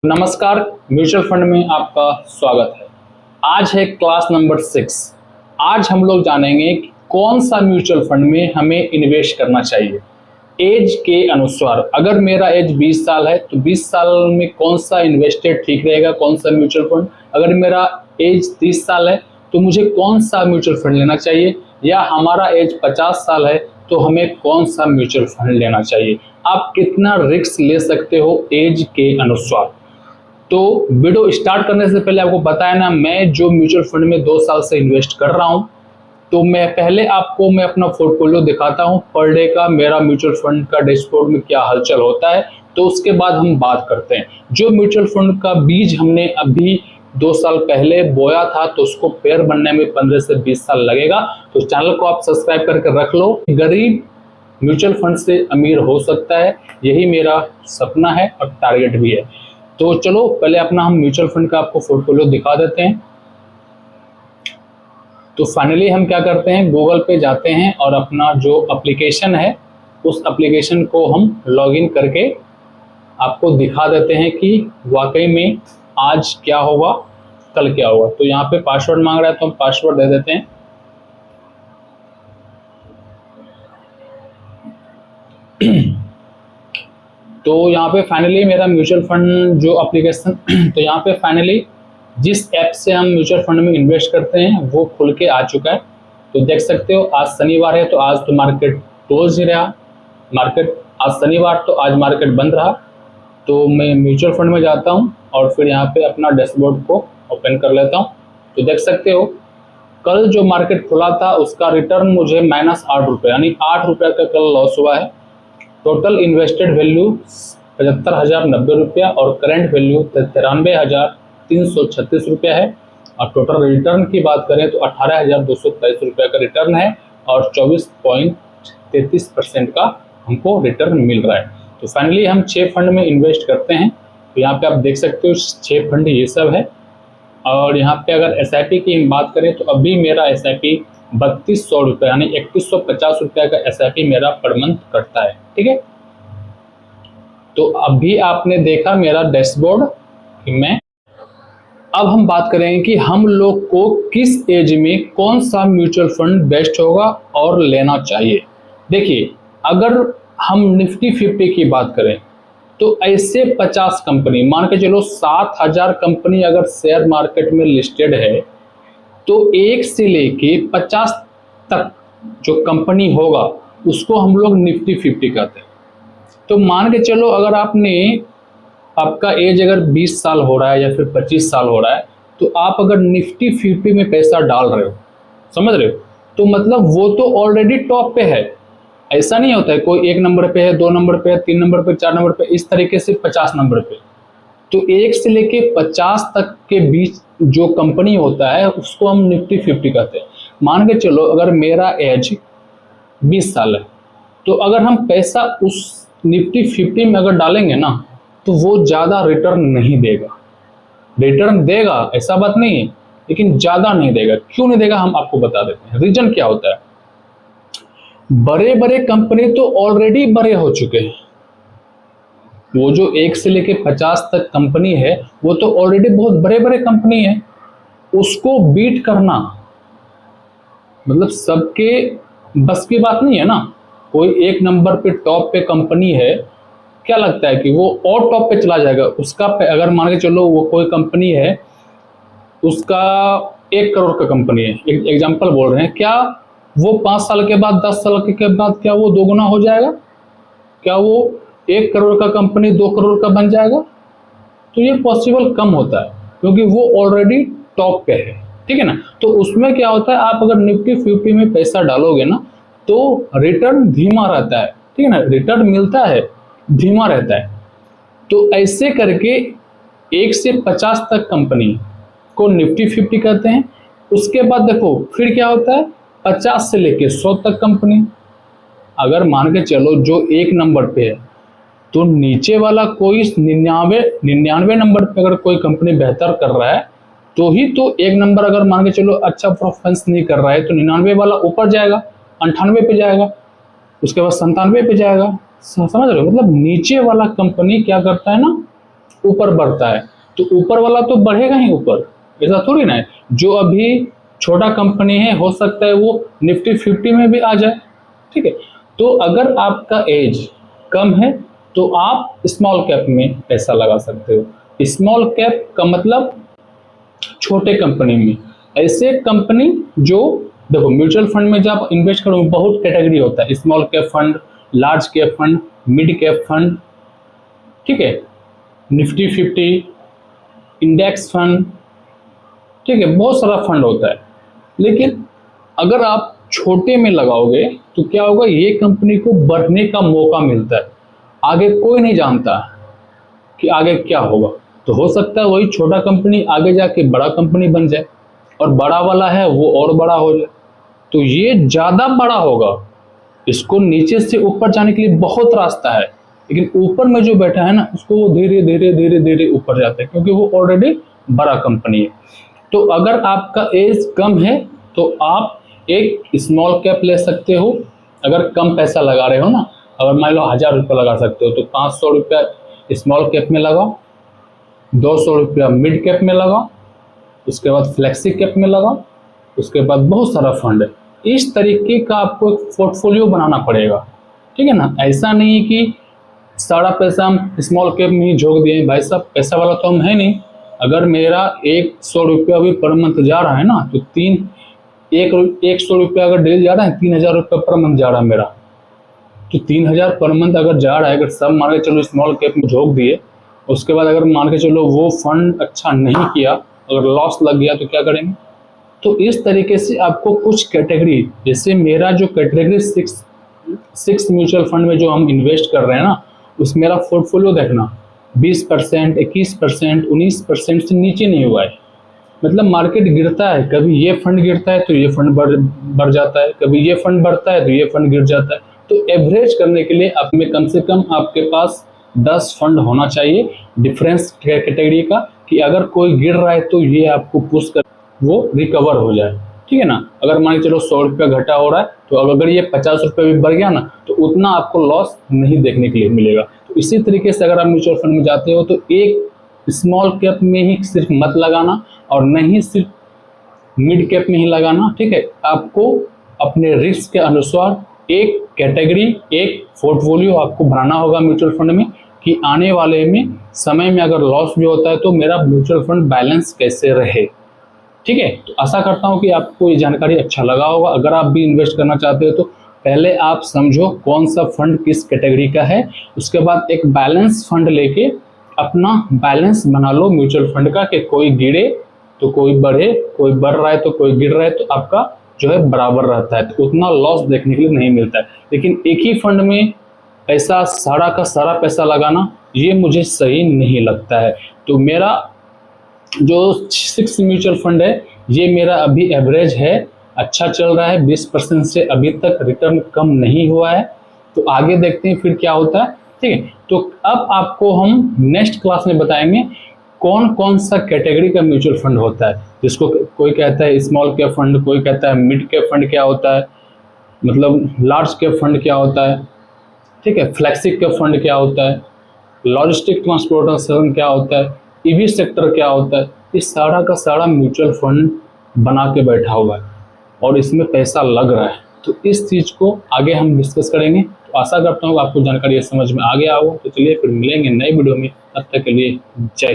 नमस्कार, mutual fund में आपका स्वागत है। आज है क्लास नंबर 6। आज हम लोग जानेंगे कि कौन सा म्यूचुअल फंड में हमें इन्वेस्ट करना चाहिए एज के अनुसार। अगर मेरा एज 20 साल है तो 20 साल में कौन सा इन्वेस्टेड ठीक रहेगा, कौन सा म्यूचुअल फंड। अगर मेरा एज 30 साल है तो मुझे कौन सा म्यूचुअल फंड लेना चाहिए, या हमारा एज 50 साल है तो हमें कौन सा म्यूचुअल फंड लेना चाहिए। आप कितना रिस्क ले सकते हो एज के अनुसार। तो वीडियो स्टार्ट करने से पहले आपको बताया ना, मैं जो म्यूचुअल फंड में 2 साल से इन्वेस्ट कर रहा हूं, तो मैं पहले आपको अपना पोर्टफोलियो दिखाता हूं, पर डे का मेरा म्यूचुअल फंड का डैशबोर्ड में क्या हलचल होता है। तो उसके बाद हम बात करते हैं। जो म्यूचुअल फंड का बीज हमने अभी 2 साल पहले बोया था, तो उसको पेड़ बनने में 15 से 20 साल लगेगा। तो चैनल को आप सब्सक्राइब करके रख लो। गरीब म्यूचुअल फंड से अमीर हो सकता है, यही मेरा सपना है और टारगेट भी है। तो चलो पहले अपना हम म्यूचुअल फंड का आपको पोर्टफोलियो दिखा देते हैं। तो फाइनली हम क्या करते हैं, गूगल पे जाते हैं और अपना जो एप्लीकेशन है उस एप्लीकेशन को हम लॉगिन करके आपको दिखा देते हैं कि वाकई में आज क्या होगा, कल क्या होगा। तो यहाँ पे पासवर्ड मांग रहा है तो हम पासवर्ड दे देते हैं। तो यहाँ पे फाइनली मेरा म्यूचुअल फंड जो एप्लीकेशन तो यहाँ पे फाइनली जिस ऐप से हम म्यूचुअल फंड में इन्वेस्ट करते हैं वो खुल के आ चुका है। तो देख सकते हो आज शनिवार है, तो आज तो मार्केट क्लोज ही रहा। मार्केट आज शनिवार, तो आज मार्केट बंद रहा। तो मैं म्यूचुअल फंड में जाता हूँ और फिर यहाँ पे अपना डैशबोर्ड को ओपन कर लेता हूँ। तो देख सकते हो कल जो मार्केट खुला था उसका रिटर्न मुझे -8 रुपये, यानी 8 रुपये का कल लॉस हुआ है। टोटल इन्वेस्टेड वैल्यू 75,090 रुपया और करेंट वैल्यू 93,336 रुपया है। और टोटल रिटर्न की बात करें तो 18,223 रुपये का रिटर्न है और 24.33% का हमको रिटर्न मिल रहा है। तो फाइनली हम 6 फंड में इन्वेस्ट करते हैं। तो यहाँ पे आप देख सकते हो 6 फंड ये सब है। और यहाँ पे अगर SIP की हम बात करें तो अभी मेरा SIP 3200 रुपये, यानी 3150 रुपये का SIP मेरा पर मंथ कटता है। ठीक है, तो अभी आपने देखा मेरा डैशबोर्ड कि मैं अब हम बात करेंगे कि हम लोग को किस एज में कौन सा म्यूचुअल फंड बेस्ट होगा और लेना चाहिए। देखिए, अगर हम निफ्टी 50 की बात करें तो ऐसे 50 कंपनी, मान के चलो 7000 कंपनी अगर शेयर मार्केट में लिस्टेड है, तो 1 से लेके 50 तक जो कंपनी होगा उसको हम लोग निफ्टी 50 कहते हैं। तो मान के चलो अगर आपका एज अगर 20 साल हो रहा है या फिर 25 साल हो रहा है, तो आप अगर निफ्टी 50 में पैसा डाल रहे हो, समझ रहे हो, तो मतलब वो तो ऑलरेडी टॉप पे है। ऐसा नहीं होता है कोई 1 नंबर पे है, 2 नंबर पे है, 3 नंबर पे, 4 नंबर पे, इस तरीके से 50 नंबर पे। तो 1 से लेके 50 तक के बीच जो कंपनी होता है उसको हम निफ्टी 50 कहते हैं। मान के चलो अगर मेरा एज 20 साल है, तो अगर हम पैसा उस निफ्टी 50 में अगर डालेंगे ना, तो वो ज़्यादा रिटर्न नहीं देगा। रिटर्न देगा, ऐसा बात नहीं है, लेकिन ज़्यादा नहीं देगा। क्यों नहीं देगा हम आपको बता देते हैं। रीजन क्या होता है, बड़े बड़े कंपनी तो ऑलरेडी बड़े हो चुके हैं। वो जो 1 से लेके 50 तक कंपनी है वो तो ऑलरेडी बहुत बड़े बड़े कंपनी है। उसको बीट करना मतलब सबके बस की बात नहीं है ना। कोई 1 नंबर पे टॉप पे कंपनी है, क्या लगता है कि वो और टॉप पे चला जाएगा? उसका अगर मान के चलो वो कोई कंपनी है, उसका 1 करोड़ का कंपनी है, एक एग्जाम्पल बोल रहे हैं, क्या वो 5 साल के बाद, 10 साल के बाद क्या वो 2 गुना हो जाएगा? क्या वो 1 करोड़ का कंपनी 2 करोड़ का बन जाएगा? तो ये पॉसिबल कम होता है, क्योंकि वो ऑलरेडी टॉप पे है। ठीक है ना। तो उसमें क्या होता है, आप अगर निफ्टी 50 में पैसा डालोगे ना, तो रिटर्न धीमा रहता है। ठीक है ना, रिटर्न मिलता है, धीमा रहता है। तो ऐसे करके 1 से 50 तक कंपनी को निफ्टी 50 कहते हैं। उसके बाद देखो फिर क्या होता है, 50 से लेके 100 तक कंपनी। अगर मान के चलो जो 1 नंबर पे है, तो नीचे वाला कोई 99 नंबर पे अगर कोई कंपनी बेहतर कर रहा है, तो ही तो 1 नंबर अगर मान के चलो अच्छा परफॉर्मेंस नहीं कर रहा है, तो 99 वाला ऊपर जाएगा, 98 पे जाएगा, उसके बाद 97 पे जाएगा। समझ रहे हो, मतलब नीचे वाला कंपनी क्या करता है ना, ऊपर बढ़ता है, तो ऊपर वाला तो बढ़ेगा ही ऊपर, ऐसा थोड़ी ना है। जो अभी छोटा कंपनी है, हो सकता है वो निफ्टी 50 में भी आ जाए, ठीक है। तो अगर आपका एज कम है तो आप स्मॉल कैप में पैसा लगा सकते हो। स्मॉल कैप का मतलब छोटे कंपनी में, ऐसे कंपनी जो, देखो म्यूचुअल फंड में जब आप इन्वेस्ट करोगे बहुत कैटेगरी होता है, small cap fund, large cap fund, mid cap fund, ठीक है, निफ्टी 50, इंडेक्स फंड, ठीक है, बहुत सारा फंड होता है। लेकिन अगर आप छोटे में लगाओगे तो क्या होगा, ये कंपनी को बढ़ने का मौका मिलता है। आगे कोई नहीं जानता कि आगे क्या होगा, तो हो सकता है वही छोटा कंपनी आगे जाके बड़ा कंपनी बन जाए, और बड़ा वाला है वो और बड़ा हो जाए, तो ये ज़्यादा बड़ा होगा। इसको नीचे से ऊपर जाने के लिए बहुत रास्ता है, लेकिन ऊपर में जो बैठा है ना, उसको वो धीरे धीरे धीरे धीरे ऊपर जाता है, क्योंकि वो ऑलरेडी बड़ा कंपनी है। तो अगर आपका एज कम है तो आप एक स्मॉल कैप ले सकते हो। अगर कम पैसा लगा रहे हो ना, अगर मान लो 1000 रुपये लगा सकते हो, तो 500 रुपया स्मॉल कैप में लगाओ, 200 रुपया मिड कैप में लगाओ, उसके बाद फ्लेक्सी कैप में लगाओ, उसके बाद बहुत सारा फंड है। इस तरीके का आपको एक पोर्टफोलियो बनाना पड़ेगा, ठीक है ना। ऐसा नहीं है कि सारा पैसा हम स्मॉल कैप में ही झोंक दिए। भाई साहब, पैसा वाला तो हम है नहीं। अगर मेरा 100 रुपया भी पर मंथ जा रहा है ना, तो 100 रुपया अगर डेली जा रहा है, 3000 रुपया पर मंथ जा रहा है मेरा, तो 3000 पर मंथ अगर जा रहा है, अगर सब मान के चलो स्मॉल कैप में झोंक दिए, उसके बाद अगर मान के चलो वो फंड अच्छा नहीं किया, अगर लॉस लग गया, तो क्या करेंगे। तो इस तरीके से आपको कुछ कैटेगरी, जैसे मेरा जो कैटेगरी सिक्स म्यूचुअल फंड में जो हम इन्वेस्ट कर रहे हैं ना, उस मेरा पोर्टफोलियो देखना 20%, 21%, 19% से नीचे नहीं हुआ है। मतलब मार्केट गिरता है, कभी ये फंड गिरता है तो ये फंड बढ़ जाता है, कभी ये फंड बढ़ता है तो ये फंड गिर जाता है। तो एवरेज करने के लिए आप में कम से कम आपके पास 10 फंड होना चाहिए डिफरेंस कैटेगरी का, कि अगर कोई गिर रहा है तो ये आपको पुश कर वो रिकवर हो जाए, ठीक है ना। अगर मान के चलो 100 रुपया घटा हो रहा है, तो अगर ये 50 रुपये भी बढ़ गया ना, तो उतना आपको लॉस नहीं देखने के लिए मिलेगा। तो इसी तरीके से अगर आप म्यूचुअल फंड में जाते हो, तो एक स्मॉल कैप में ही सिर्फ मत लगाना, और नहीं सिर्फ मिड कैप में ही लगाना, ठीक है। आपको अपने रिस्क के अनुसार एक कैटेगरी, एक पोर्टफोलियो आपको बनाना होगा म्यूचुअल फंड में, कि आने वाले में समय में अगर लॉस भी होता है तो मेरा म्यूचुअल फंड बैलेंस कैसे रहे, ठीक है। तो आशा करता हूँ कि आपको ये जानकारी अच्छा लगा होगा। अगर आप भी इन्वेस्ट करना चाहते हो तो पहले आप समझो कौन सा फंड किस कैटेगरी का है, उसके बाद एक बैलेंस फंड लेके अपना बैलेंस बना लो म्यूचुअल फंड का, कि कोई गिरे तो कोई बढ़े, कोई बढ़ रहा है तो कोई गिर रहा है, तो आपका जो है बराबर रहता है, तो उतना लॉस देखने के लिए नहीं मिलता है। लेकिन एक ही फंड में पैसा, सारा का सारा पैसा लगाना, ये मुझे सही नहीं लगता है। तो मेरा जो 6 म्यूचुअल फंड है, ये मेरा अभी एवरेज है, अच्छा चल रहा है, 20% से अभी तक रिटर्न कम नहीं हुआ है। तो आगे देखते हैं फिर क्या होता है, ठीक है। तो अब आपको हम नेक्स्ट क्लास में बताएंगे कौन कौन सा कैटेगरी का म्यूचुअल फंड होता है, जिसको कोई कहता है स्मॉल कैप फंड, कोई कहता है मिड कैप फंड क्या होता है, मतलब लार्ज कैप फंड क्या होता है, ठीक है, फ्लेक्सी कैप फंड क्या होता है, लॉजिस्टिक ट्रांसपोर्टेशन क्या होता है, ईवी सेक्टर क्या होता है। इस सारा का सारा म्यूचुअल फंड बना के बैठा हुआ है और इसमें पैसा लग रहा है। तो इस चीज़ को आगे हम डिस्कस करेंगे। तो आशा करता हूँ आपको जानकारी समझ में आ गया होगा। तो चलिए फिर मिलेंगे नए वीडियो में, तब तक के लिए जय।